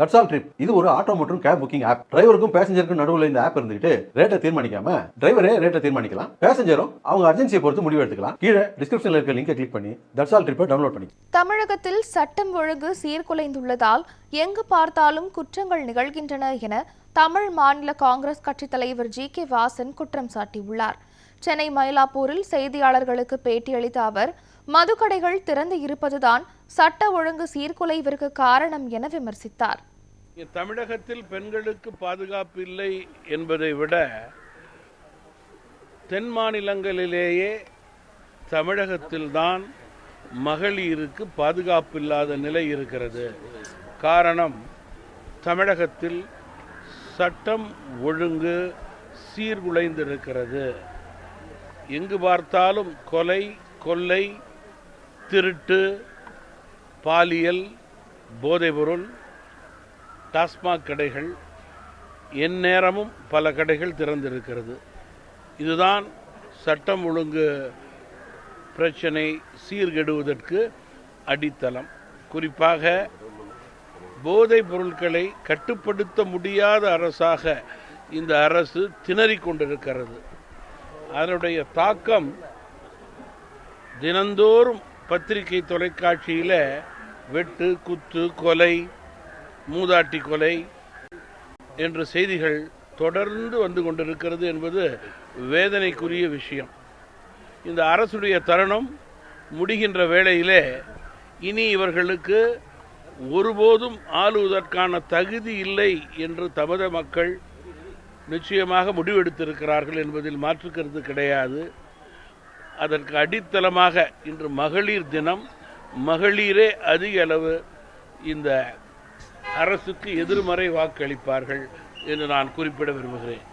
That's all trip. இது ஒரு auto மற்றும் கேப் புக்கிங் ஆப். டிரைவருக்கும் பேசஞ்சருக்கும் நடுவில் இந்த ஆப் இருந்துகிட்டு ரேட்டை தீர்மானிக்காம டிரைவரே ரேட்டை தீர்மானிக்கலாம். பேசஞ்சரும் அவங்க அர்ஜென்சியை பொறுத்து முடிவு எடுத்துக்கலாம். கீழே டிஸ்கிரிப்ஷன்ல இருக்க லிங்கை கிளிக் பண்ணி தட்ஸ் ஆல் ட்ரிப்பை டவுன்லோட் பண்ணி. தமிழகத்தில் சட்டம் ஒழுங்கு சீர்குலைந்துள்ளதால் எங்கு பார்த்தாலும் குற்றங்கள் நிகழ்கின்றன என தமிழ் மாநில காங்கிரஸ் கட்சி தலைவர் ஜி.கே. வாசன் குற்றம் சாட்டியுள்ளார். சென்னை மயிலாப்பூரில் செய்தியாளர்களுக்கு பேட்டியளித்த அவர், மதுக்கடைகள் திறந்து இருப்பதுதான் சட்ட ஒழுங்கு சீர்குலைவிற்கு காரணம் என விமர்சித்தார். தமிழகத்தில் பெண்களுக்கு பாதுகாப்பு இல்லை என்பதை விட தென் மாநிலங்களிலேயே தமிழகத்தில்தான் மகளிருக்கு பாதுகாப்பு இல்லாத நிலை இருக்கிறது. காரணம், தமிழகத்தில் சட்டம் ஒழுங்கு சீர்குலைந்திருக்கிறது. எங்கு பார்த்தாலும் கொலை, கொள்ளை, திருட்டு, பாலியல், போதைப்பொருள், டாஸ்மாக் கடைகள், எந்நேரமும் பல கடைகள் திறந்திருக்கிறது. இதுதான் சட்டம் ஒழுங்கு பிரச்சனை சீர்கெடுவதற்கு அடித்தளம். குறிப்பாக போதைப் பொருட்களை கட்டுப்படுத்த முடியாத அரசாக இந்த அரசு திணறிக் கொண்டிருக்கிறது. அதனுடைய தாக்கம் தினந்தோறும் பத்திரிகை, தொலைக்காட்சியில் வெட்டு, குத்து, கொலை, மூதாட்டி கொலை என்ற செய்திகள் தொடர்ந்து வந்து கொண்டிருக்கிறது என்பது வேதனைக்குரிய விஷயம். இந்த அரசுடைய தருணம் முடிகின்ற வேளையிலே இனி இவர்களுக்கு ஒருபோதும் ஆளுவதற்கான தகுதி இல்லை என்று தமிழக மக்கள் நிச்சயமாக முடிவெடுத்திருக்கிறார்கள் என்பதில் மாற்றுக்கருத்து கிடையாது. அதற்கு அடித்தளமாக இன்று மகளிர் தினம். மகளிரே அதிக அளவு இந்த அரசுக்கு எதிர்மறை வாக்களிப்பார்கள் என்று நான் குறிப்பிட விரும்புகிறேன்.